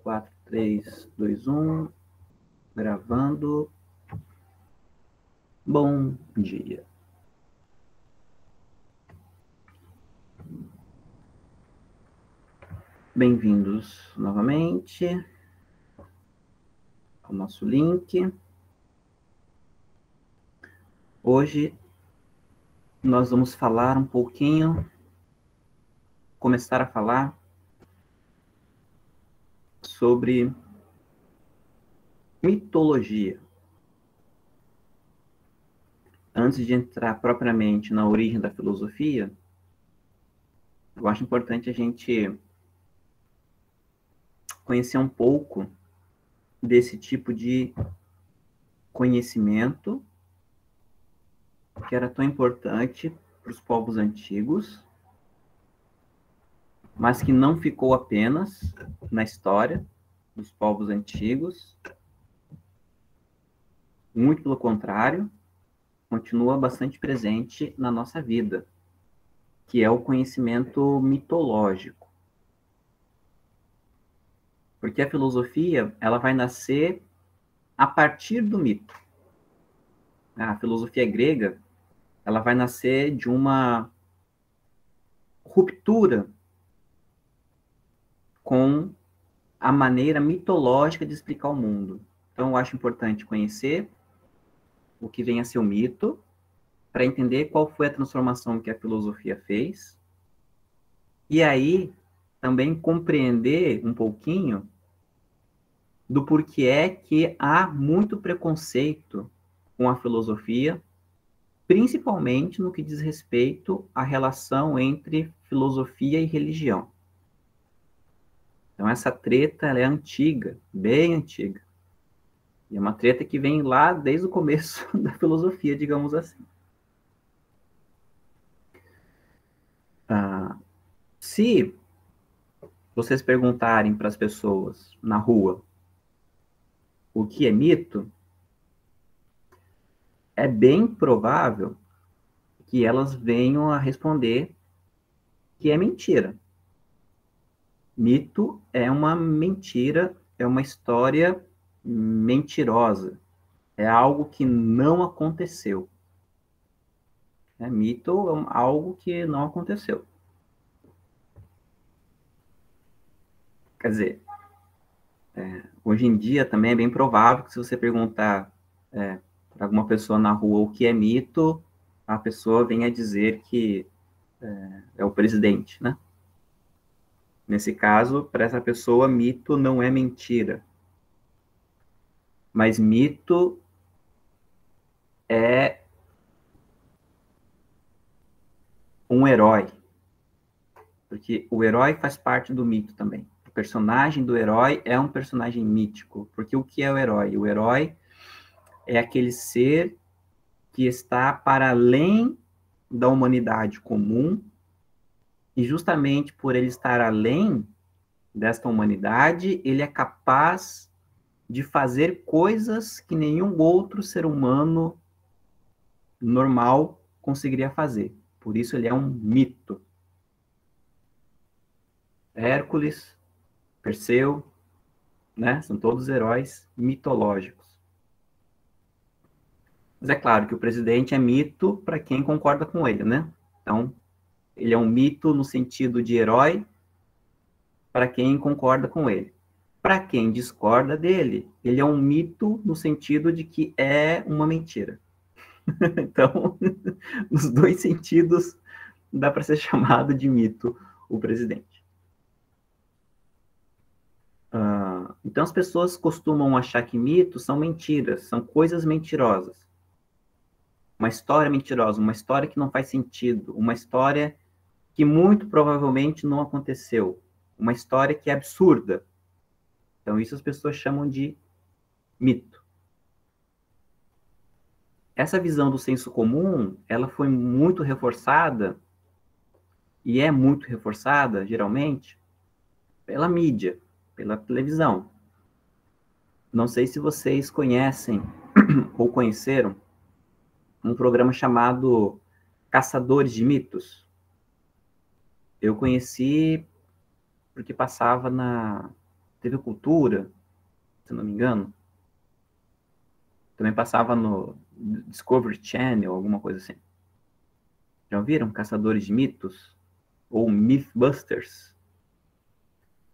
4, 3, 2, 1. Gravando. Bom dia. Bem-vindos novamente ao nosso link. Hoje nós vamos falar um pouquinho, começar a falar sobre mitologia. Antes de entrar propriamente na origem da filosofia, eu acho importante a gente conhecer um pouco desse tipo de conhecimento que era tão importante para os povos antigos, mas que não ficou apenas na história dos povos antigos. Muito pelo contrário, continua bastante presente na nossa vida, que é o conhecimento mitológico. Porque a filosofia, ela vai nascer a partir do mito. A filosofia grega, ela vai nascer de uma ruptura com a maneira mitológica de explicar o mundo. Então, eu acho importante conhecer o que vem a ser o mito, para entender qual foi a transformação que a filosofia fez, e aí também compreender um pouquinho do porquê é que há muito preconceito com a filosofia, principalmente no que diz respeito à relação entre filosofia e religião. Então, essa treta ela é antiga, bem antiga. E é uma treta que vem lá desde o começo da filosofia, digamos assim. Se vocês perguntarem para as pessoas na rua o que é mito, é bem provável que elas venham a responder que é mentira. Mito é uma mentira, é uma história mentirosa, é algo que não aconteceu. Mito é algo que não aconteceu. Quer dizer, hoje em dia também é bem provável que se você perguntar para alguma pessoa na rua o que é mito, a pessoa venha dizer que é o presidente, né? Nesse caso, para essa pessoa, mito não é mentira. Mas mito é um herói. Porque o herói faz parte do mito também. O personagem do herói é um personagem mítico. Porque o que é o herói? O herói é aquele ser que está para além da humanidade comum, e justamente por ele estar além desta humanidade, ele é capaz de fazer coisas que nenhum outro ser humano normal conseguiria fazer. Por isso ele é um mito. Hércules, Perseu, né? São todos heróis mitológicos. Mas é claro que o presidente é mito para quem concorda com ele, né? Então, ele é um mito no sentido de herói para quem concorda com ele. Para quem discorda dele, ele é um mito no sentido de que é uma mentira. Então, nos dois sentidos, dá para ser chamado de mito o presidente. Então, as pessoas costumam achar que mitos são mentiras, são coisas mentirosas. Uma história mentirosa, uma história que não faz sentido, uma história que muito provavelmente não aconteceu, uma história que é absurda. Então, isso as pessoas chamam de mito. Essa visão do senso comum, ela foi muito reforçada, e é muito reforçada, geralmente, pela mídia, pela televisão. Não sei se vocês conhecem ou conheceram um programa chamado Caçadores de Mitos. Eu conheci porque passava na TV Cultura, se não me engano. Também passava no Discovery Channel, alguma coisa assim. Já ouviram? Caçadores de Mitos? Ou Mythbusters?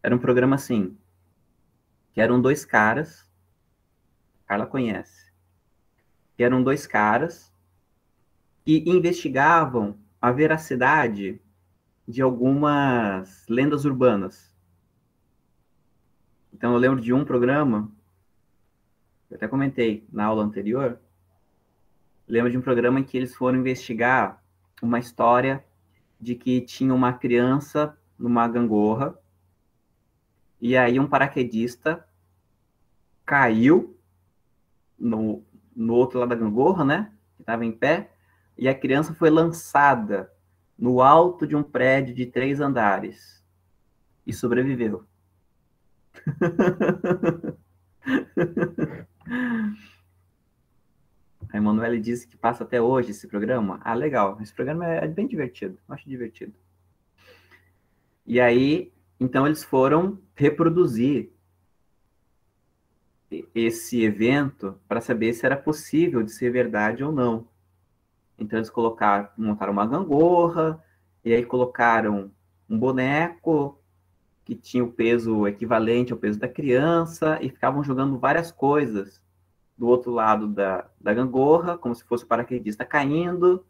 Era um programa assim, que eram dois caras, Carla conhece, que eram dois caras que investigavam a veracidade de algumas lendas urbanas. Então eu lembro de um programa, eu até comentei na aula anterior, lembro de um programa em que eles foram investigar uma história de que tinha uma criança numa gangorra, e aí um paraquedista caiu no outro lado da gangorra, né? Que estava em pé, e a criança foi lançada no alto de um prédio de 3 andares e sobreviveu. A Emanuele disse que passa até hoje esse programa. Ah, legal. Esse programa é bem divertido. Eu acho divertido. E aí, então eles foram reproduzir esse evento para saber se era possível de ser verdade ou não. Então eles montaram uma gangorra, e aí colocaram um boneco que tinha o peso equivalente ao peso da criança, e ficavam jogando várias coisas do outro lado da gangorra, como se fosse o paraquedista caindo,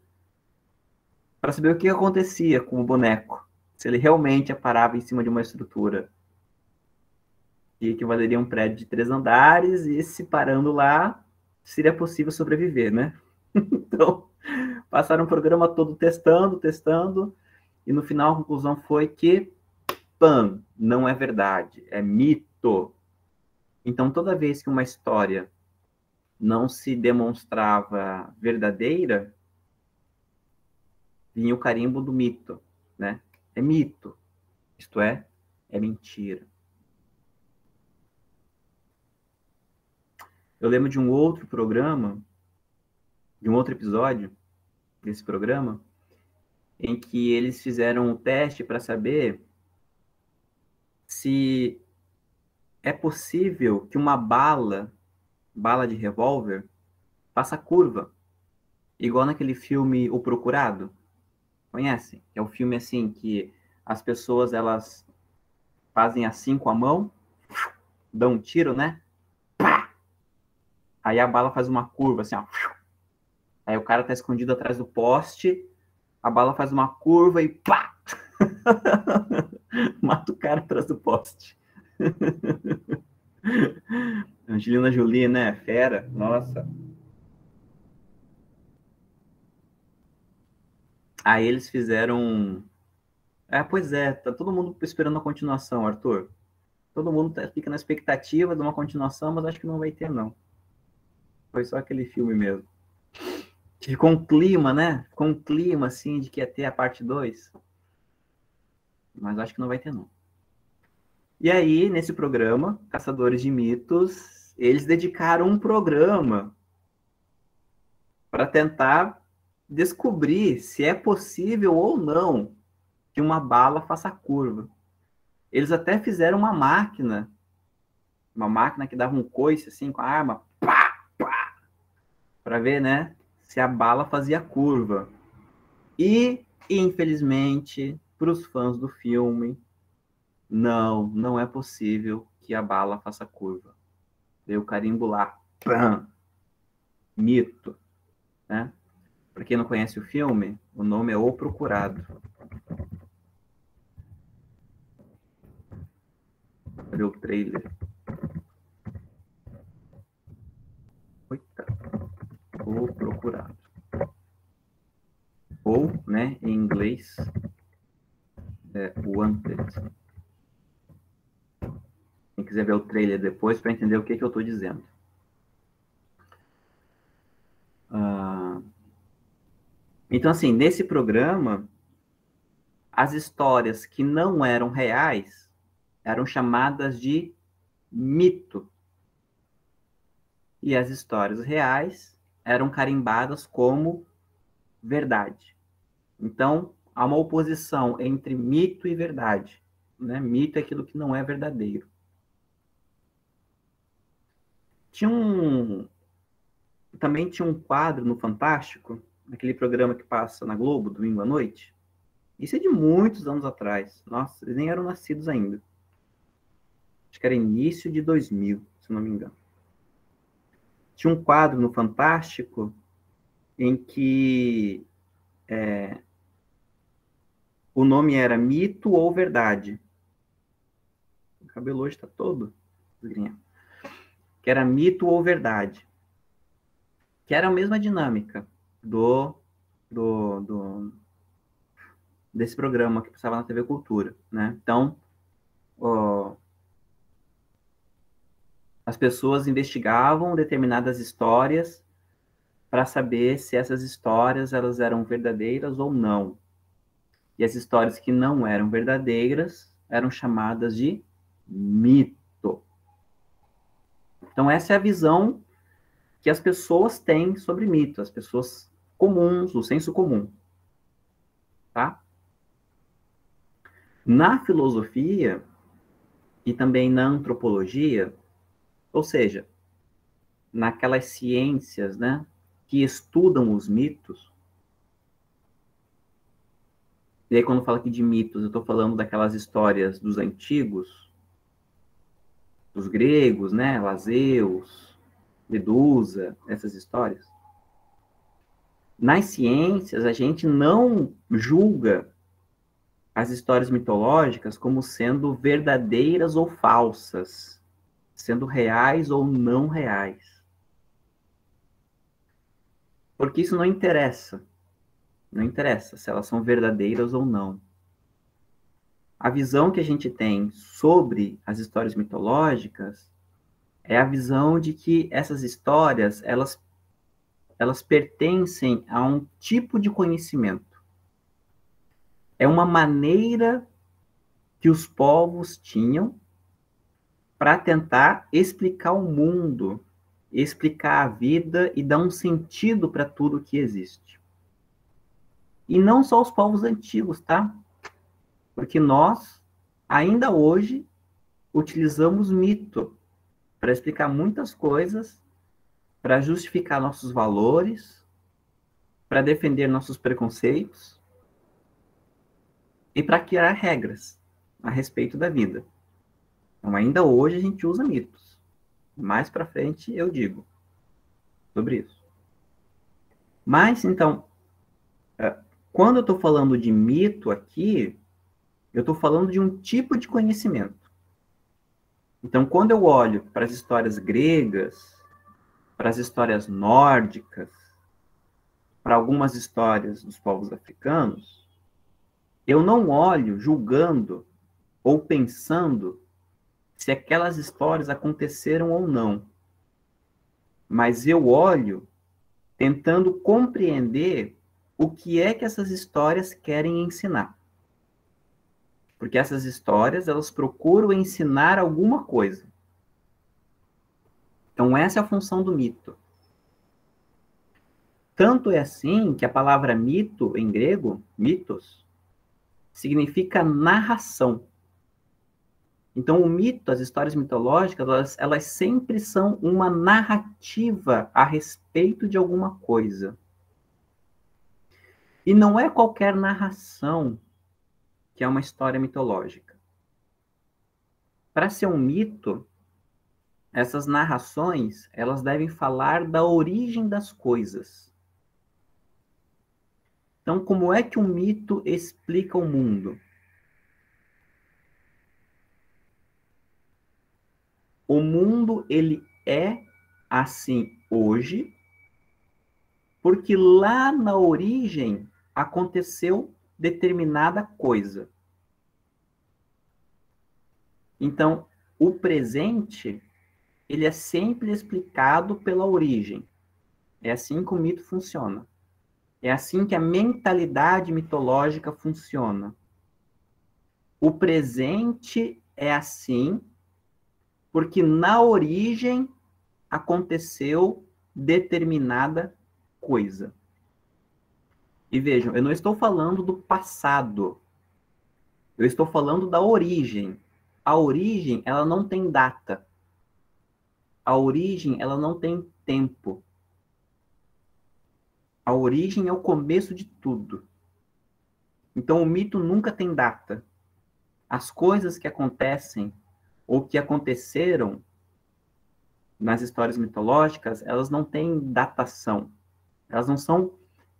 para saber o que acontecia com o boneco, se ele realmente parava em cima de uma estrutura que equivaleria a um prédio de 3 andares, e se parando lá, seria possível sobreviver, né? Então, passaram o programa todo testando, e no final a conclusão foi que, pam, não é verdade, é mito. Então, toda vez que uma história não se demonstrava verdadeira, vinha o carimbo do mito, né? É mito, isto é mentira. Eu lembro de um outro programa, de um outro episódio desse programa, em que eles fizeram um teste para saber se é possível que uma bala de revólver, faça curva, igual naquele filme O Procurado. Conhece? É um filme assim que as pessoas elas fazem assim com a mão, dão um tiro, né? Pá! Aí a bala faz uma curva assim, ó. Aí o cara tá escondido atrás do poste, a bala faz uma curva e pá! Mata o cara atrás do poste. Angelina Jolie, né? Fera. Nossa. Aí eles fizeram. Pois é, tá todo mundo esperando a continuação, Arthur. Todo mundo fica na expectativa de uma continuação, mas acho que não vai ter, não. Foi só aquele filme mesmo. Ficou um clima, né? Ficou um clima, assim, de que ia ter a parte 2. Mas acho que não vai ter, não. E aí, nesse programa, Caçadores de Mitos, eles dedicaram um programa para tentar descobrir se é possível ou não que uma bala faça curva. Eles até fizeram uma máquina que dava um coice assim com a arma, pá, pá, para ver, né, se a bala fazia curva. E, infelizmente, para os fãs do filme, não é possível que a bala faça curva. Deu carimbo lá, pam, mito, né? Para quem não conhece o filme, o nome é O Procurado. Cadê o trailer? Eita, O Procurado. Ou, né, em inglês, Wanted. Quem quiser ver o trailer depois para entender o que eu estou dizendo. Então, assim, nesse programa, as histórias que não eram reais eram chamadas de mito. E as histórias reais eram carimbadas como verdade. Então, há uma oposição entre mito e verdade. Né? Mito é aquilo que não é verdadeiro. Também tinha um quadro no Fantástico, naquele programa que passa na Globo, domingo à noite. Isso é de muitos anos atrás. Nossa, eles nem eram nascidos ainda. Acho que era início de 2000, se não me engano. Tinha um quadro no Fantástico em que o nome era Mito ou Verdade. O cabelo hoje está todo desgrenhado. Que era Mito ou Verdade. Que era a mesma dinâmica desse programa que passava na TV Cultura, né? Então, as pessoas investigavam determinadas histórias para saber se essas histórias elas eram verdadeiras ou não. E as histórias que não eram verdadeiras eram chamadas de mito. Então, essa é a visão que as pessoas têm sobre mito, as pessoas comuns, o senso comum. Tá? Na filosofia e também na antropologia, ou seja, naquelas ciências, né, que estudam os mitos. E aí, quando eu falo aqui de mitos, eu estou falando daquelas histórias dos antigos, dos gregos, né, Lazeus, Medusa, essas histórias. Nas ciências, a gente não julga as histórias mitológicas como sendo verdadeiras ou falsas, sendo reais ou não reais. Porque isso não interessa. Não interessa se elas são verdadeiras ou não. A visão que a gente tem sobre as histórias mitológicas é a visão de que essas histórias, elas pertencem a um tipo de conhecimento. É uma maneira que os povos tinham para tentar explicar o mundo, explicar a vida e dar um sentido para tudo que existe. E não só os povos antigos, tá? Porque nós, ainda hoje, utilizamos mito para explicar muitas coisas, para justificar nossos valores, para defender nossos preconceitos e para criar regras a respeito da vida. Então, ainda hoje a gente usa mitos. Mais para frente eu digo sobre isso. Mas, então, quando eu estou falando de mito aqui, eu estou falando de um tipo de conhecimento. Então, quando eu olho para as histórias gregas, para as histórias nórdicas, para algumas histórias dos povos africanos, eu não olho julgando ou pensando se aquelas histórias aconteceram ou não. Mas eu olho tentando compreender o que é que essas histórias querem ensinar. Porque essas histórias, elas procuram ensinar alguma coisa. Então, essa é a função do mito. Tanto é assim que a palavra mito, em grego, mitos, significa narração. Então, o mito, as histórias mitológicas, elas sempre são uma narrativa a respeito de alguma coisa. E não é qualquer narração que é uma história mitológica. Para ser um mito, essas narrações, elas devem falar da origem das coisas. Então, como é que um mito explica o mundo? O mundo, ele é assim hoje, porque lá na origem aconteceu determinada coisa. Então, o presente, ele é sempre explicado pela origem. É assim que o mito funciona. É assim que a mentalidade mitológica funciona. O presente é assim porque na origem aconteceu determinada coisa. E vejam, eu não estou falando do passado. Eu estou falando da origem. A origem, ela não tem data. A origem, ela não tem tempo. A origem é o começo de tudo. Então, o mito nunca tem data. As coisas que acontecem ou que aconteceram nas histórias mitológicas, elas não têm datação. Elas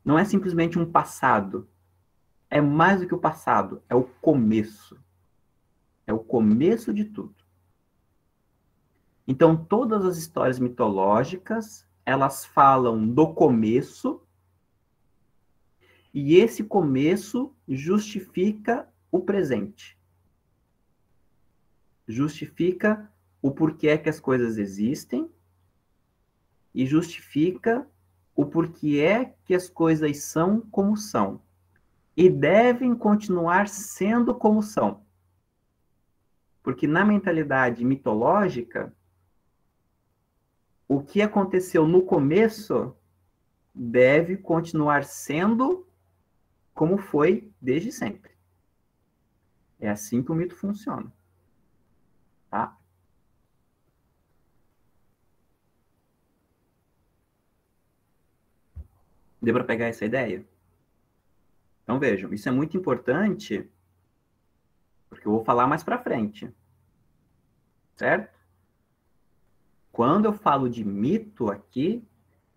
não é simplesmente um passado. É mais do que o passado, é o começo. É o começo de tudo. Então, todas as histórias mitológicas, elas falam do começo, e esse começo justifica o presente. Justifica o porquê que as coisas existem e justifica o porquê que as coisas são como são. E devem continuar sendo como são. Porque na mentalidade mitológica, o que aconteceu no começo deve continuar sendo como foi desde sempre. É assim que o mito funciona. Tá? Deu para pegar essa ideia? Então vejam, isso é muito importante, porque eu vou falar mais para frente. Certo? Quando eu falo de mito aqui,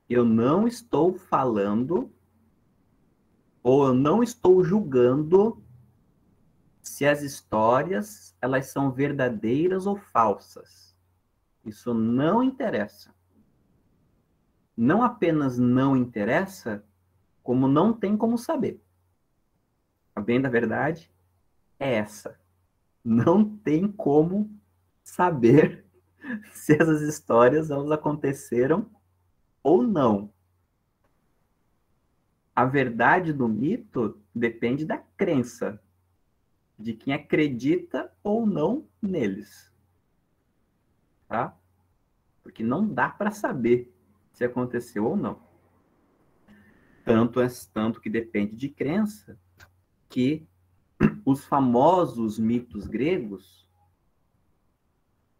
eu não estou falando ou eu não estou julgando se as histórias elas são verdadeiras ou falsas. Isso não interessa. Não apenas não interessa, como não tem como saber. A bem da verdade é essa. Não tem como saber se essas histórias elas aconteceram ou não. A verdade do mito depende da crença, de quem acredita ou não neles. Tá? Porque não dá para saber se aconteceu ou não. Tanto que depende de crença, que os famosos mitos gregos,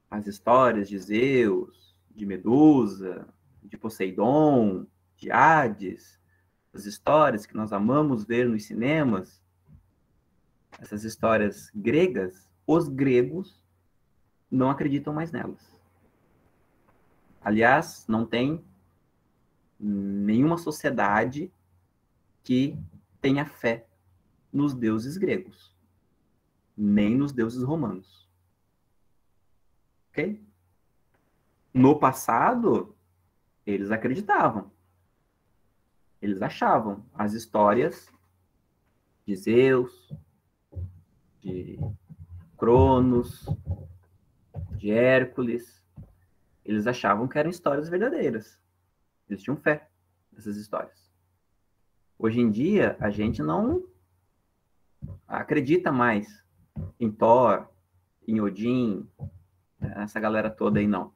as histórias de Zeus, de Medusa, de Poseidon, de Hades, as histórias que nós amamos ver nos cinemas, essas histórias gregas, os gregos não acreditam mais nelas. Aliás, não tem nenhuma sociedade que tenha fé nos deuses gregos, nem nos deuses romanos. Ok? No passado, eles acreditavam. Eles achavam as histórias de Zeus, de Cronos, de Hércules. Eles achavam que eram histórias verdadeiras. Eles tinham fé nessas histórias. Hoje em dia, a gente não acredita mais em Thor, em Odin, essa galera toda aí, não.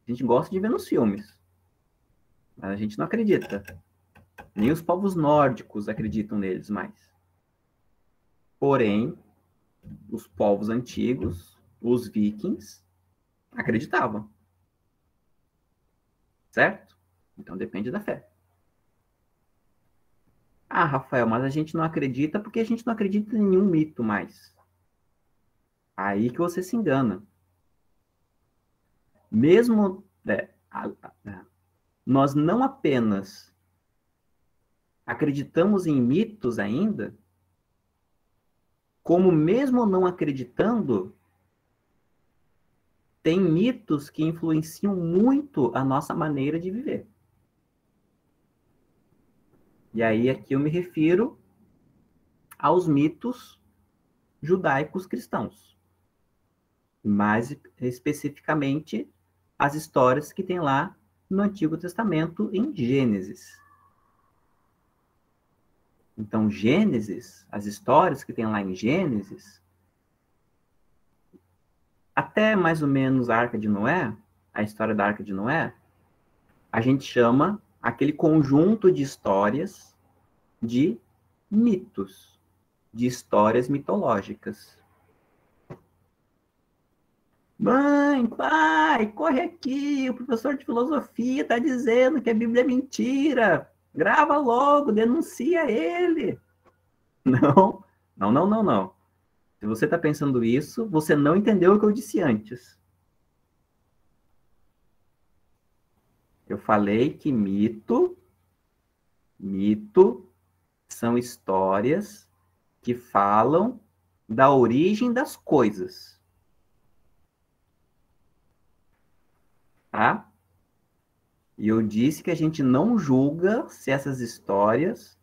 A gente gosta de ver nos filmes, mas a gente não acredita. Nem os povos nórdicos acreditam neles mais. Porém, os povos antigos, os vikings, acreditavam. Certo? Então depende da fé. Ah, Rafael, mas a gente não acredita porque a gente não acredita em nenhum mito mais. Aí que você se engana. Mesmo nós não apenas acreditamos em mitos ainda, como mesmo não acreditando, tem mitos que influenciam muito a nossa maneira de viver. E aí aqui eu me refiro aos mitos judaicos cristãos. Mais especificamente, as histórias que tem lá no Antigo Testamento, em Gênesis. Então, Gênesis, as histórias que tem lá em Gênesis, até mais ou menos a Arca de Noé, a história da Arca de Noé, a gente chama aquele conjunto de histórias de mitos, de histórias mitológicas. Mãe, pai, pai, corre aqui, o professor de filosofia está dizendo que a Bíblia é mentira. Grava logo, denuncia ele. Não, não, não, não, não. Se você está pensando isso, você não entendeu o que eu disse antes. Eu falei que mito são histórias que falam da origem das coisas. Tá? E eu disse que a gente não julga se essas histórias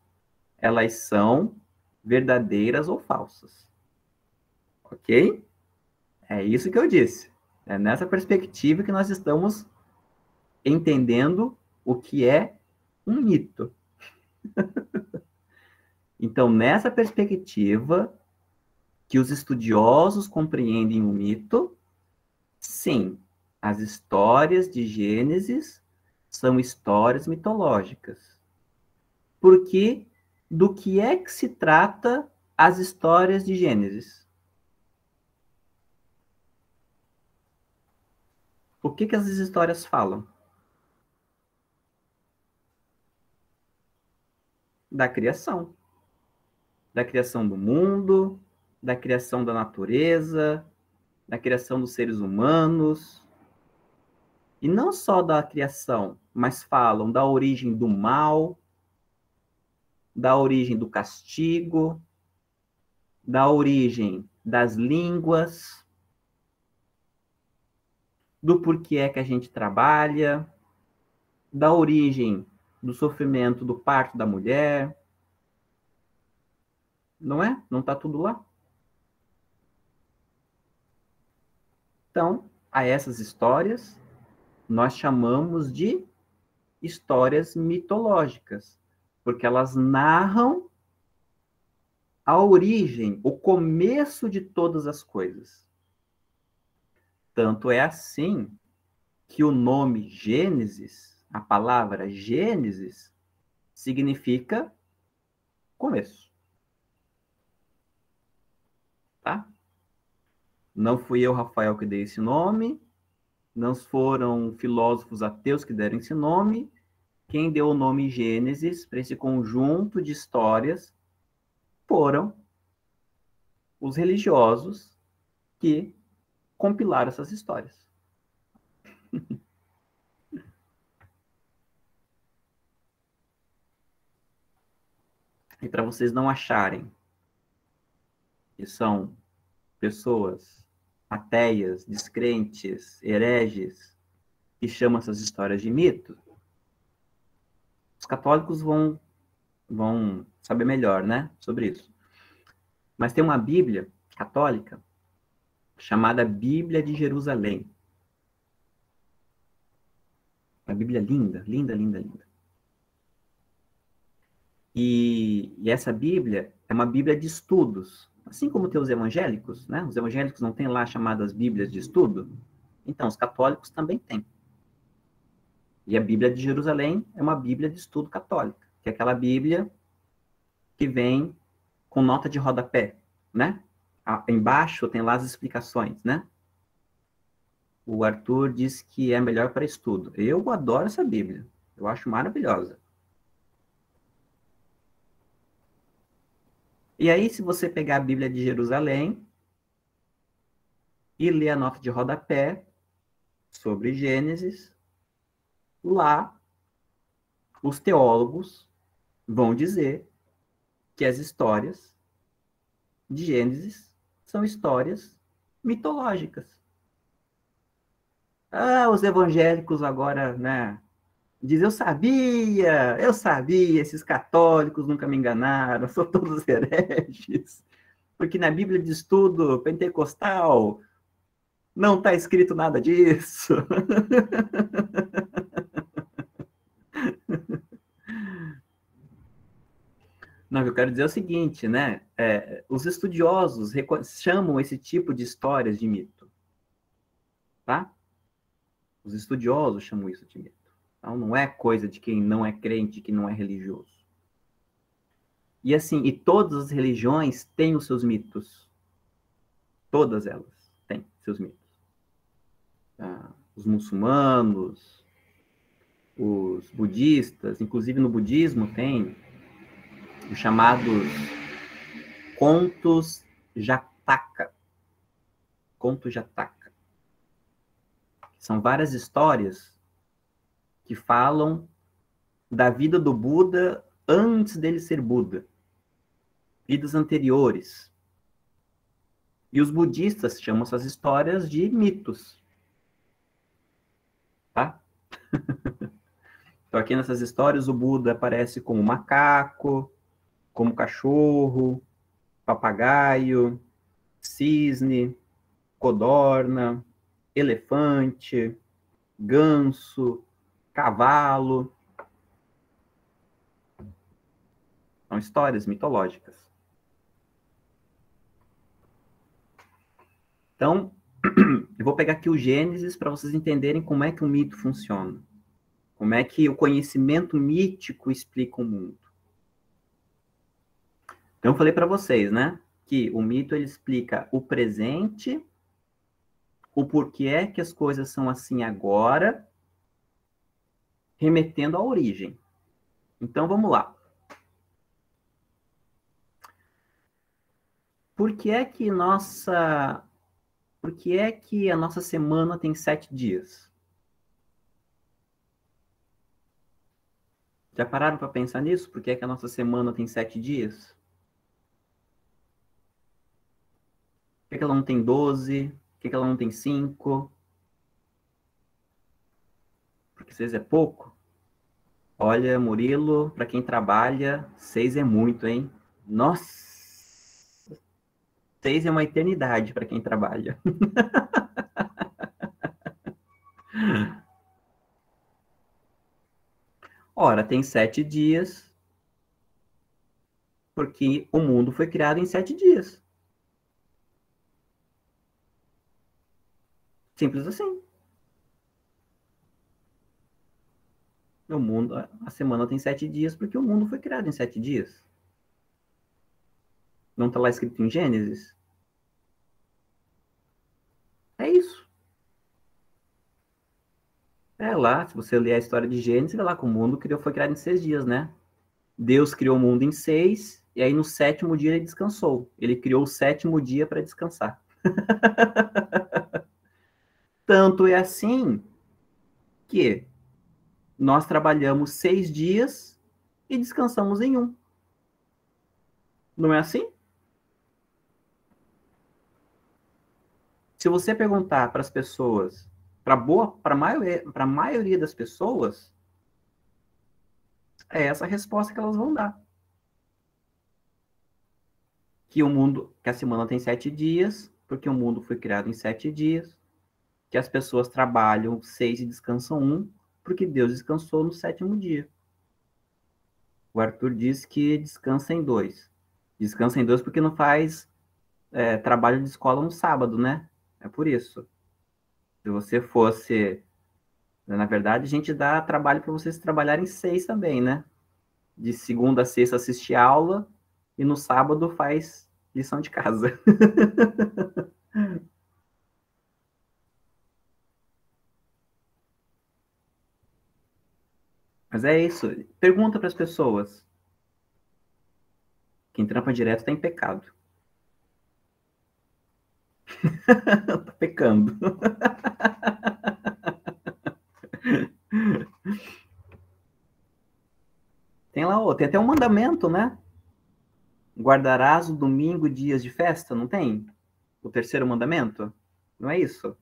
elas são verdadeiras ou falsas. Ok? É isso que eu disse. É nessa perspectiva que nós estamos entendendo o que é um mito. Então, nessa perspectiva que os estudiosos compreendem o mito, sim, as histórias de Gênesis são histórias mitológicas. Porque do que é que se trata as histórias de Gênesis? O que essas histórias falam? Da criação. Da criação do mundo, da criação da natureza, da criação dos seres humanos. E não só da criação, mas falam da origem do mal, da origem do castigo, da origem das línguas, do porquê é que a gente trabalha, da origem do sofrimento do parto da mulher. Não é? Não está tudo lá? Então, a essas histórias, nós chamamos de histórias mitológicas, porque elas narram a origem, o começo de todas as coisas. Tanto é assim que o nome Gênesis, a palavra Gênesis, significa começo. Tá? Não fui eu, Rafael, que dei esse nome, não foram filósofos ateus que deram esse nome. Quem deu o nome Gênesis para esse conjunto de histórias foram os religiosos que compilaram essas histórias. E para vocês não acharem que são pessoas ateias, descrentes, hereges, que chamam essas histórias de mito, os católicos vão saber melhor, né, sobre isso. Mas tem uma Bíblia católica chamada Bíblia de Jerusalém. Uma Bíblia linda, linda, linda, linda. E essa Bíblia é uma Bíblia de estudos. Assim como tem os evangélicos, né? Os evangélicos não têm lá chamadas Bíblias de estudo. Então, os católicos também têm. E a Bíblia de Jerusalém é uma Bíblia de estudo católica, que é aquela Bíblia que vem com nota de rodapé, né? Embaixo tem lá as explicações, né? O Arthur diz que é melhor para estudo. Eu adoro essa Bíblia. Eu acho maravilhosa. E aí, se você pegar a Bíblia de Jerusalém e ler a nota de rodapé sobre Gênesis, lá os teólogos vão dizer que as histórias de Gênesis são histórias mitológicas. Ah, os evangélicos agora, né? Diz, eu sabia, esses católicos nunca me enganaram, são todos hereges. Porque na Bíblia de estudo pentecostal não está escrito nada disso. Não, eu quero dizer o seguinte, né? Os estudiosos chamam esse tipo de histórias de mito, tá? Os estudiosos chamam isso de mito. Então, não é coisa de quem não é crente, que não é religioso. E assim, e todas as religiões têm os seus mitos. Todas elas têm seus mitos. os muçulmanos, os budistas, inclusive no budismo tem os chamados contos Jataka. Conto Jataka. São várias histórias que falam da vida do Buda antes dele ser Buda. Vidas anteriores. E os budistas chamam essas histórias de mitos. Tá? Então, aqui nessas histórias, o Buda aparece como macaco, como cachorro, papagaio, cisne, codorna, elefante, ganso, cavalo. São histórias mitológicas. Então, eu vou pegar aqui o Gênesis para vocês entenderem como é que o mito funciona. Como é que o conhecimento mítico explica o mundo. Então, eu falei para vocês, né? Que o mito ele explica o presente, o porquê é que as coisas são assim agora, remetendo à origem. Então, vamos lá. Por que é que a nossa semana tem 7 dias? Já pararam para pensar nisso? Por que é que a nossa semana tem 7 dias? Por que é que ela não tem 12? Por que é que ela não tem 5? Porque 6 é pouco? Olha, Murilo, para quem trabalha, 6 é muito, hein? Nossa! 6 é uma eternidade para quem trabalha. Ora, tem 7 dias, porque o mundo foi criado em 7 dias. Simples assim. O mundo, a semana tem 7 dias, porque o mundo foi criado em 7 dias. Não está lá escrito em Gênesis? É isso. É lá, se você ler a história de Gênesis, vê lá que o mundo foi criado em 6 dias, né? Deus criou o mundo em 6, e aí no 7º dia ele descansou. Ele criou o 7º dia para descansar. Tanto é assim que nós trabalhamos 6 dias e descansamos em 1. Não é assim? Se você perguntar para as pessoas, para a maioria das pessoas, é essa a resposta que elas vão dar. Que a semana tem 7 dias, porque o mundo foi criado em 7 dias, que as pessoas trabalham 6 e descansam 1, porque Deus descansou no 7º dia. O Arthur diz que descansa em 2. Descansa em 2 porque não faz trabalho de escola no sábado, né? É por isso. Se você fosse... Na verdade, a gente dá trabalho para vocês trabalharem 6 também, né? De segunda a sexta assistir aula e no sábado faz lição de casa. Mas é isso. Pergunta para as pessoas. Quem trampa direto está em pecado. Tá pecando. Tem até um mandamento, né? Guardarás o domingo dias de festa, não tem? O terceiro mandamento? Não é isso?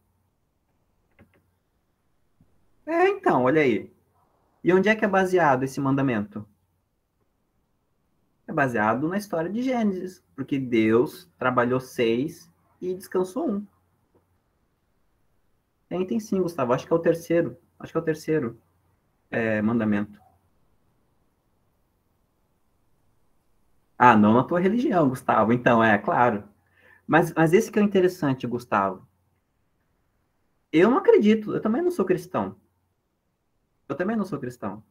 É, então, olha aí. E onde é que é baseado esse mandamento? É baseado na história de Gênesis, porque Deus trabalhou 6 e descansou 1. Tem sim, Gustavo. Acho que é o terceiro. Acho que é o terceiro mandamento. Ah, não na tua religião, Gustavo. Então, claro. Mas esse que é o interessante, Gustavo. Eu não acredito. Eu também não sou cristão. Eu também não sou cristão,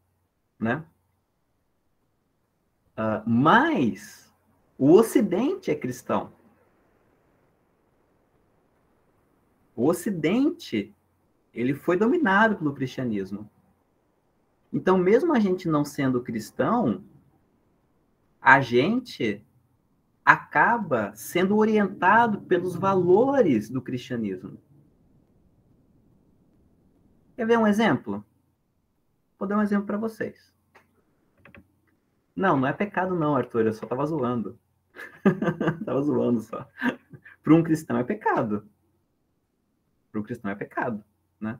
né? Mas o Ocidente é cristão. O Ocidente ele foi dominado pelo cristianismo. Então, mesmo a gente não sendo cristão, a gente acaba sendo orientado pelos valores do cristianismo. Quer ver um exemplo? Vou dar um exemplo para vocês. Não, não é pecado não, Arthur, eu só tava zoando. Tava zoando só. Para um cristão é pecado. Para um cristão é pecado, né?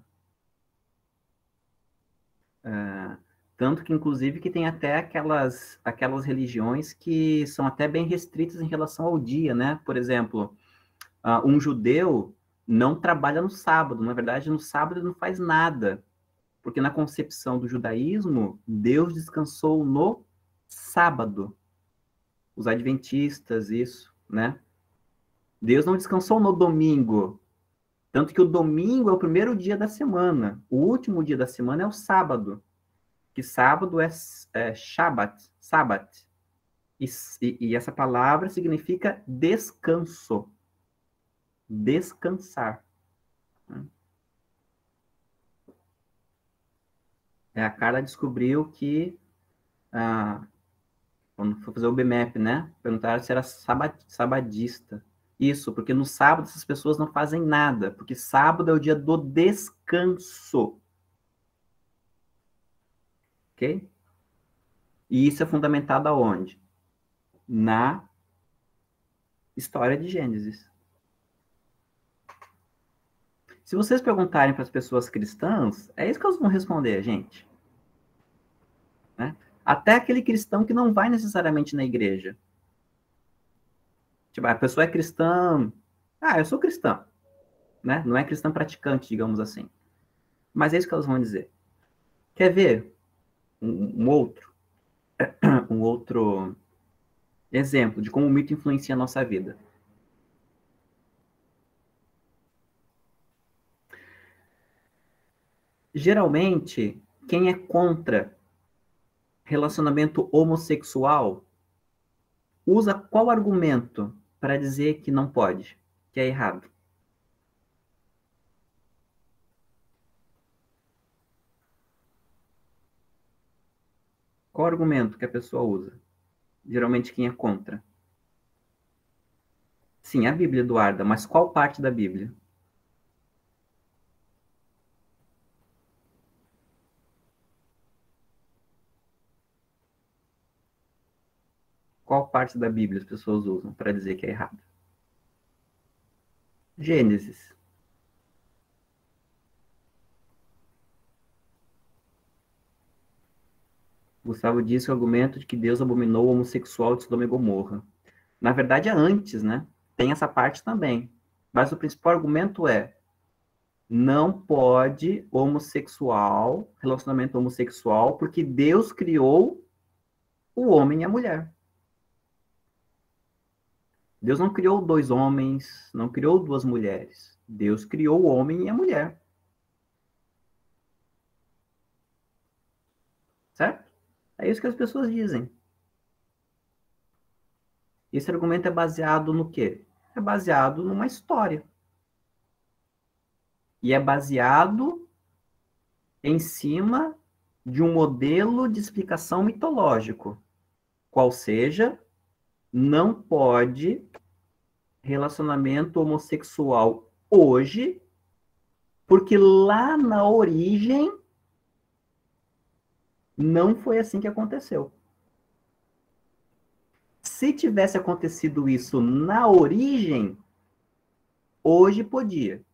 Tanto que, inclusive, que tem até aquelas religiões que são até bem restritas em relação ao dia, né? Por exemplo, um judeu não trabalha no sábado. Na verdade, no sábado ele não faz nada. Porque na concepção do judaísmo, Deus descansou no sábado. Os adventistas, isso, né? Deus não descansou no domingo. Tanto que o domingo é o primeiro dia da semana. O último dia da semana é o sábado. Que sábado é Shabbat, Sabbat. E essa palavra significa descanso. Descansar. A Carla descobriu que, quando foi fazer o BMAP, né? Perguntaram se era sabadista. Isso, porque no sábado essas pessoas não fazem nada, porque sábado é o dia do descanso. Ok? E isso é fundamentado aonde? Na história de Gênesis. Se vocês perguntarem para as pessoas cristãs, é isso que elas vão responder, gente. Né? Até aquele cristão que não vai necessariamente na igreja. Tipo, a pessoa é cristã. Eu sou cristã. Né? Não é cristã praticante, digamos assim. Mas é isso que elas vão dizer. Quer ver um outro exemplo de como o mito influencia a nossa vida? Geralmente, quem é contra relacionamento homossexual usa qual argumento para dizer que não pode, que é errado? Qual argumento que a pessoa usa? Geralmente quem é contra. Sim, a Bíblia, Eduarda, mas qual parte da Bíblia? Qual parte da Bíblia as pessoas usam para dizer que é errado? Gênesis. Gustavo disse o argumento de que Deus abominou o homossexual de Sodoma e Gomorra. Na verdade, é antes, né? Tem essa parte também. Mas o principal argumento é: não pode relacionamento homossexual, porque Deus criou o homem e a mulher. Deus não criou dois homens, não criou duas mulheres. Deus criou o homem e a mulher. Certo? É isso que as pessoas dizem. Esse argumento é baseado no quê? É baseado numa história. E é baseado em cima de um modelo de explicação mitológico, qual seja, não pode relacionamento homossexual hoje, porque lá na origem não foi assim que aconteceu. Se tivesse acontecido isso na origem, hoje podia.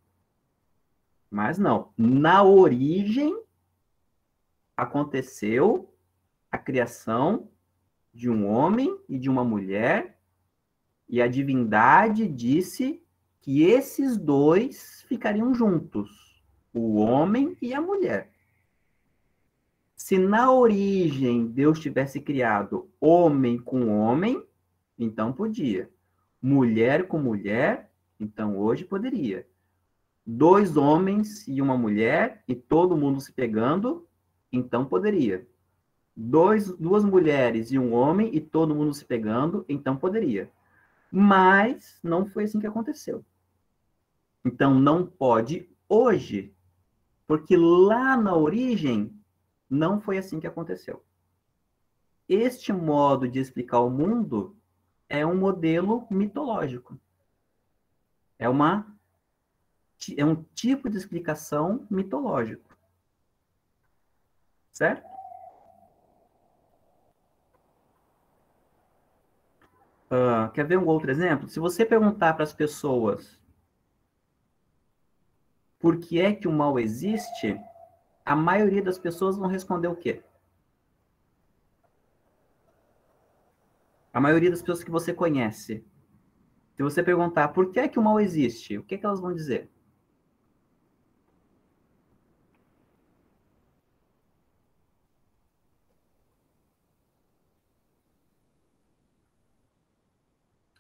Mas não. Na origem, aconteceu a criação de um homem e de uma mulher, e a divindade disse que esses dois ficariam juntos, o homem e a mulher. Se na origem Deus tivesse criado homem com homem, então podia. Mulher com mulher, então hoje poderia. Dois homens e uma mulher, e todo mundo se pegando, então poderia. Duas mulheres e um homem, e todo mundo se pegando, então poderia. Mas não foi assim que aconteceu. Então não pode hoje, Porque lá na origem, não foi assim que aconteceu. Este modo de explicar o mundo é um modelo mitológico. É um tipo de explicação mitológico. Certo? Quer ver um outro exemplo? Se você perguntar para as pessoas por que é que o mal existe, a maioria das pessoas vão responder o quê? A maioria das pessoas que você conhece. Se você perguntar por que é que o mal existe, o que é que elas vão dizer?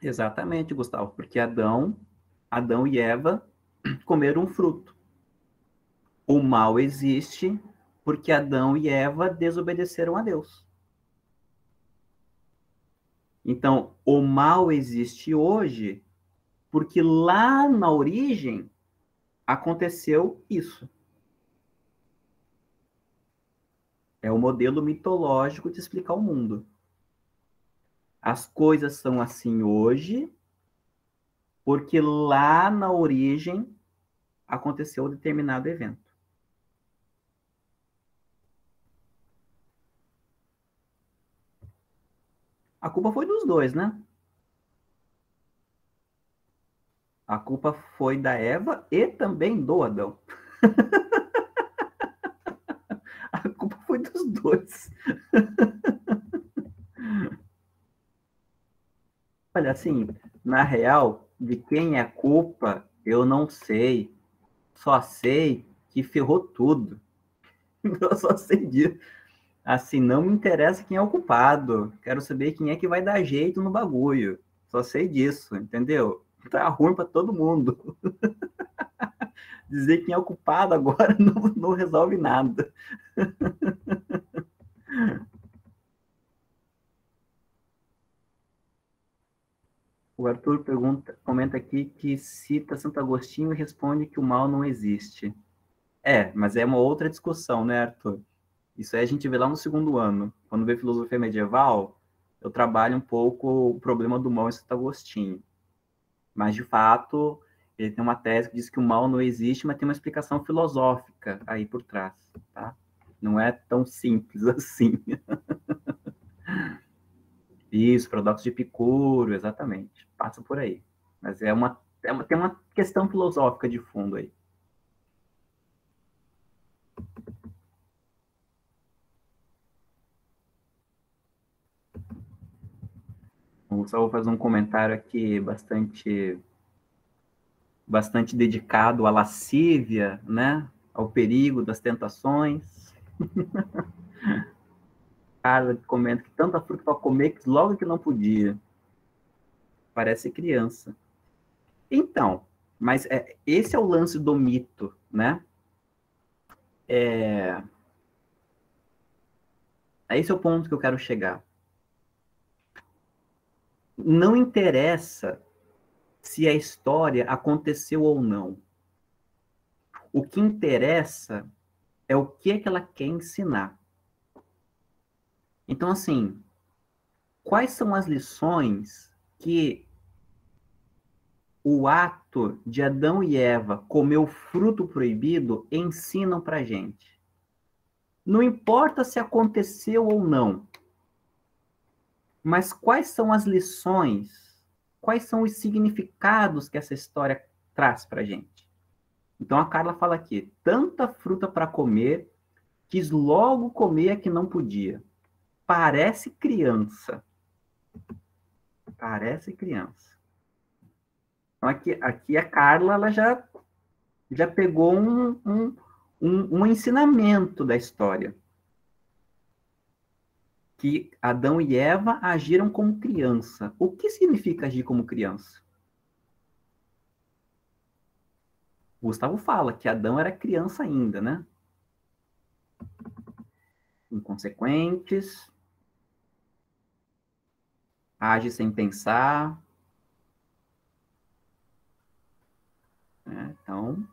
Exatamente, Gustavo, porque Adão e Eva comeram um fruto. O mal existe porque Adão e Eva desobedeceram a Deus. Então, o mal existe hoje porque lá na origem aconteceu isso. É o modelo mitológico de explicar o mundo. As coisas são assim hoje porque lá na origem aconteceu determinado evento. A culpa foi dos dois, né? A culpa foi da Eva e também do Adão. A culpa foi dos dois. Olha, assim, na real, de quem é a culpa, eu não sei. Só sei que ferrou tudo. Eu só sei disso. Assim, não me interessa quem é o culpado. Quero saber quem é que vai dar jeito no bagulho. Só sei disso, entendeu? Tá ruim para todo mundo. Dizer quem é o culpado agora não resolve nada. O Arthur comenta aqui que cita Santo Agostinho e responde que o mal não existe. Mas é uma outra discussão, né, Arthur? Isso aí a gente vê lá no segundo ano. Quando vê filosofia medieval, eu trabalho um pouco o problema do mal em Santo Agostinho. Mas, de fato, ele tem uma tese que diz que o mal não existe, mas tem uma explicação filosófica aí por trás, tá? Não é tão simples assim. Isso, paradoxo de Epicuro, exatamente. Passa por aí. Mas tem uma questão filosófica de fundo aí. O Gustavo faz um comentário aqui bastante dedicado à lascívia, né? Ao perigo das tentações. Carla comenta que tanta fruta para comer que logo que não podia. Parece criança. Então, mas esse é o lance do mito, né? É, esse é o ponto que eu quero chegar. Não interessa se a história aconteceu ou não. O que interessa é o que é que ela quer ensinar. Então, assim, quais são as lições que o ato de Adão e Eva comer o fruto proibido ensinam para gente? Não importa se aconteceu ou não, mas quais são as lições, quais são os significados que essa história traz para gente? Então a Carla fala aqui: tanta fruta para comer, quis logo comer a que não podia. Parece criança. Parece criança. Então aqui a Carla ela já pegou um ensinamento da história. Que Adão e Eva agiram como criança. O que significa agir como criança? Gustavo fala que Adão era criança ainda, né? Inconsequentes, age sem pensar, né? Então,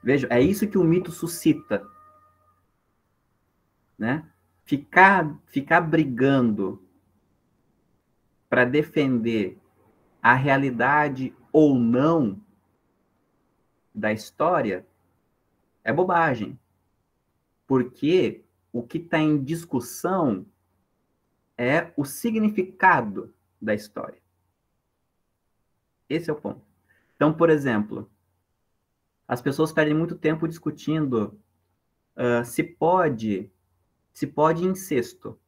Veja, é isso que o mito suscita, né? Ficar brigando para defender a realidade ou não da história é bobagem. Porque o que está em discussão é o significado da história. Esse é o ponto. Então, por exemplo, as pessoas perdem muito tempo discutindo se pode incesto,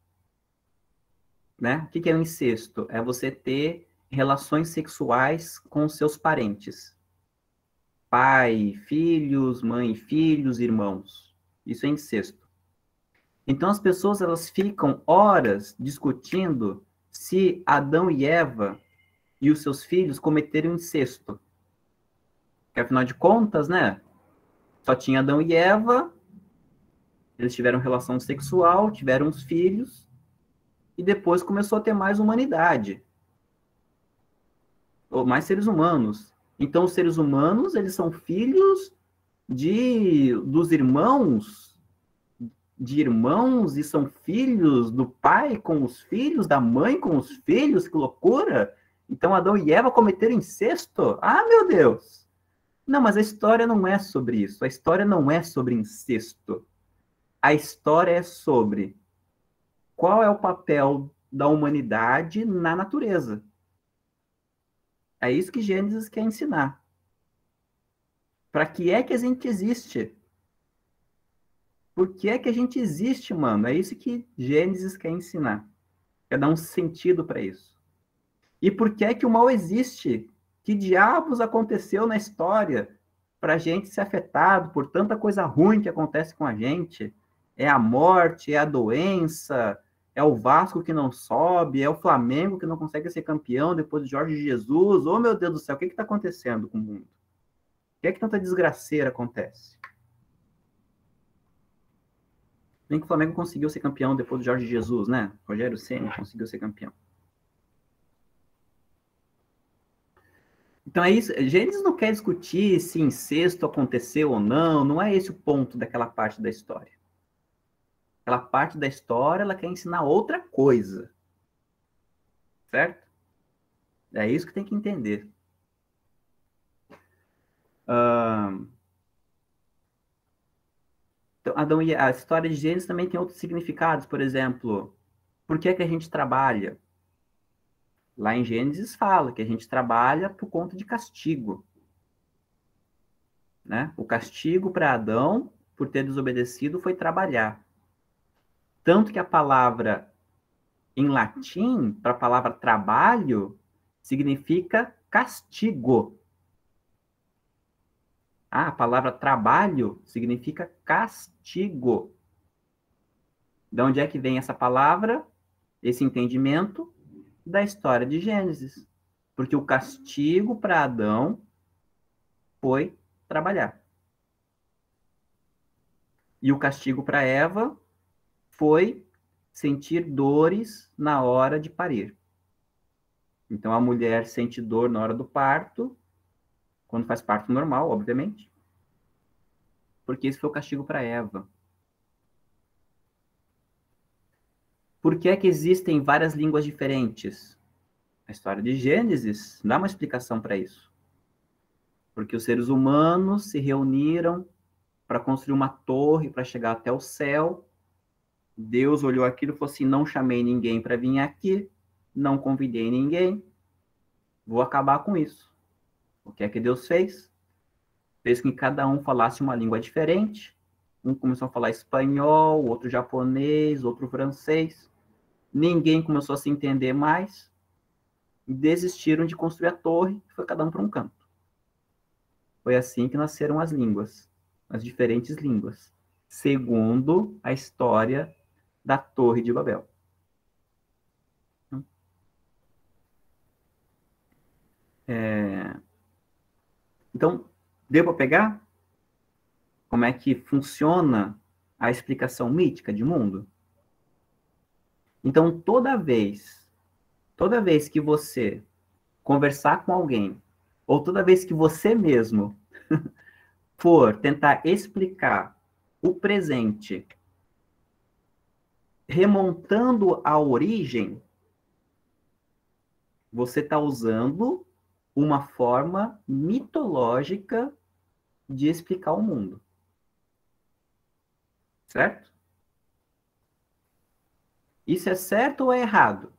né? O que é o incesto? É você ter relações sexuais com seus parentes. Pai, filhos, mãe, filhos, irmãos. Isso é incesto. Então as pessoas elas ficam horas discutindo se Adão e Eva e os seus filhos cometeram incesto. Porque afinal de contas, né? Só tinha Adão e Eva, eles tiveram relação sexual, tiveram os filhos, e depois começou a ter mais humanidade, ou mais seres humanos. Então, os seres humanos, eles são filhos dos irmãos, de irmãos, e são filhos do pai com os filhos, da mãe com os filhos, que loucura! Então, Adão e Eva cometeram incesto? Ah, meu Deus! Não, mas a história não é sobre isso. A história não é sobre incesto. A história é sobre qual é o papel da humanidade na natureza. É isso que Gênesis quer ensinar. Para que é que a gente existe? Por que é que a gente existe, mano? É isso que Gênesis quer ensinar. Quer dar um sentido para isso. E por que é que o mal existe? Que diabos aconteceu na história para a gente ser afetado por tanta coisa ruim que acontece com a gente? É a morte, é a doença, é o Vasco que não sobe, é o Flamengo que não consegue ser campeão depois de Jorge Jesus. Oh, meu Deus do céu, o que está acontecendo com o mundo? Por que é que tanta desgraceira acontece? Nem que o Flamengo conseguiu ser campeão depois do Jorge Jesus, né? Rogério Ceni conseguiu ser campeão. Então é isso. Gênesis não quer discutir se incesto aconteceu ou não. Não é esse o ponto daquela parte da história. Aquela parte da história, ela quer ensinar outra coisa. Certo? É isso que tem que entender. Então, a história de Gênesis também tem outros significados. Por exemplo, por que é que a gente trabalha? Lá em Gênesis fala que a gente trabalha por conta de castigo. Né? O castigo para Adão, por ter desobedecido, foi trabalhar. Tanto que a palavra em latim, para a palavra trabalho, significa castigo. Ah, a palavra trabalho significa castigo. De onde é que vem essa palavra, esse entendimento? Da história de Gênesis. Porque o castigo para Adão foi trabalhar. E o castigo para Eva foi sentir dores na hora de parir. Então, a mulher sente dor na hora do parto, quando faz parto normal, obviamente, porque esse foi o castigo para Eva. Por que é que existem várias línguas diferentes? A história de Gênesis dá uma explicação para isso. Porque os seres humanos se reuniram para construir uma torre para chegar até o céu. Deus olhou aquilo e falou assim: não chamei ninguém para vir aqui, não convidei ninguém, vou acabar com isso. O que é que Deus fez? Fez com que cada um falasse uma língua diferente. Um começou a falar espanhol, outro japonês, outro francês. Ninguém começou a se entender mais. Desistiram de construir a torre, foi cada um para um canto. Foi assim que nasceram as línguas, as diferentes línguas, segundo a história da Torre de Babel. Então, deu para pegar como é que funciona a explicação mítica de mundo? Então, toda vez que você conversar com alguém, ou toda vez que você mesmo for tentar explicar o presente remontando a origem, você está usando uma forma mitológica de explicar o mundo. Certo? Isso é certo ou é errado?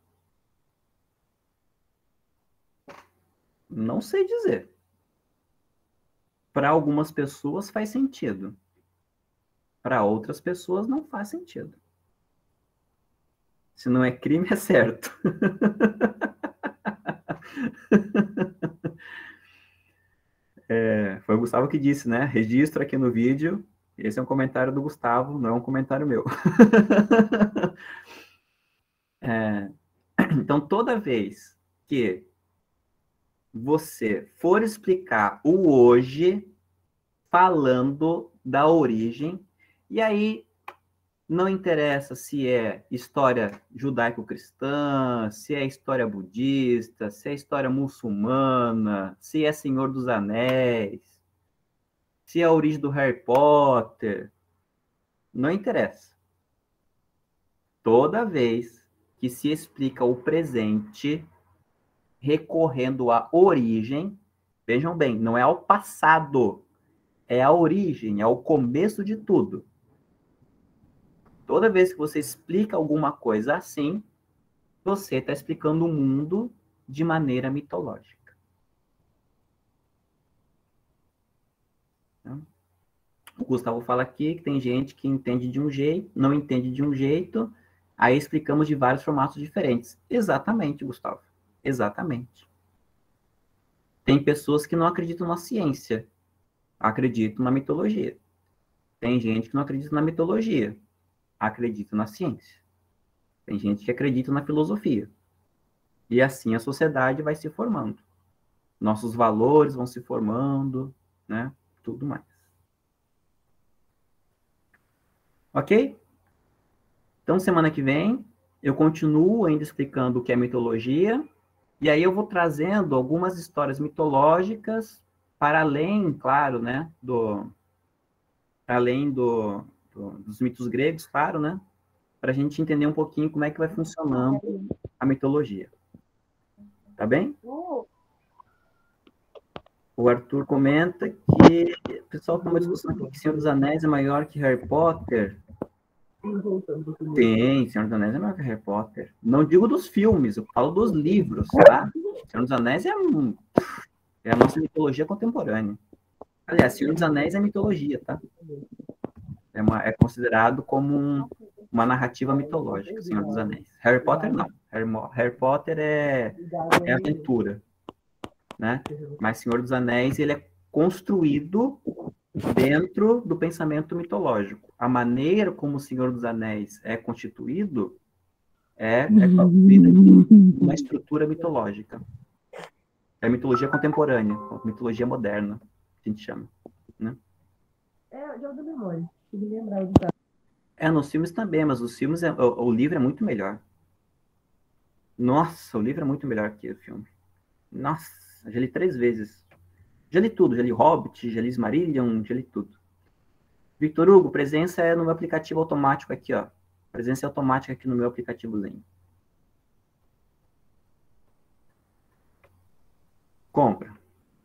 Não sei dizer. Para algumas pessoas faz sentido. Para outras pessoas não faz sentido. Se não é crime, é certo. Foi o Gustavo que disse, né? Registro aqui no vídeo. Esse é um comentário do Gustavo, não é um comentário meu. Então, toda vez que você for explicar o hoje, falando da origem, e aí não interessa se é história judaico-cristã, se é história budista, se é história muçulmana, se é Senhor dos Anéis, se é a origem do Harry Potter, não interessa. Toda vez que se explica o presente recorrendo à origem, vejam bem, não é ao passado, é a origem, é o começo de tudo. Toda vez que você explica alguma coisa assim, você está explicando o mundo de maneira mitológica. O Gustavo fala aqui que tem gente que entende de um jeito, não entende de um jeito, aí explicamos de vários formatos diferentes. Exatamente, Gustavo. Exatamente. Tem pessoas que não acreditam na ciência, acreditam na mitologia. Tem gente que não acredita na mitologia, acredita na ciência. Tem gente que acredita na filosofia. E assim a sociedade vai se formando. Nossos valores vão se formando, né? Tudo mais. Ok? Então, semana que vem, eu continuo ainda explicando o que é mitologia, e aí eu vou trazendo algumas histórias mitológicas para além, claro, né, dos mitos gregos, claro, né, para a gente entender um pouquinho como é que vai funcionando a mitologia. Tá bem? O Arthur comenta que o pessoal tem uma discussão aqui que Senhor dos Anéis é maior que Harry Potter. Tem, Senhor dos Anéis é maior que Harry Potter. Não digo dos filmes, eu falo dos livros, tá? Senhor dos Anéis é a nossa mitologia contemporânea. Aliás, Senhor dos Anéis é mitologia, tá? É considerado como uma narrativa mitológica, Senhor dos Anéis. Harry Potter, não. Harry Potter é aventura, né? Mas Senhor dos Anéis, ele é construído dentro do pensamento mitológico. A maneira como o Senhor dos Anéis é constituído é construída em uma estrutura mitológica. É mitologia contemporânea, mitologia moderna, a gente chama. Né? É, já dou memória. Tem que lembrar do Nos filmes também, mas os filmes, o livro é muito melhor. Nossa, o livro é muito melhor que o filme. Nossa, já li 3 vezes. Já li tudo, já li Hobbit, já li Silmarillion, já li tudo. Victor Hugo, presença é no meu aplicativo automático aqui, ó. Presença é automática aqui no meu aplicativozinho. Compra.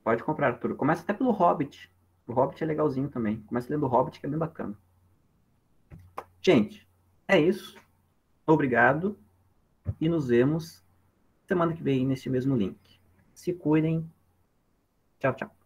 Pode comprar, Arthur. Começa até pelo Hobbit. O Hobbit é legalzinho também. Começa lendo o Hobbit, que é bem bacana. Gente, é isso. Obrigado. E nos vemos semana que vem neste mesmo link. Se cuidem. Tchau, tchau.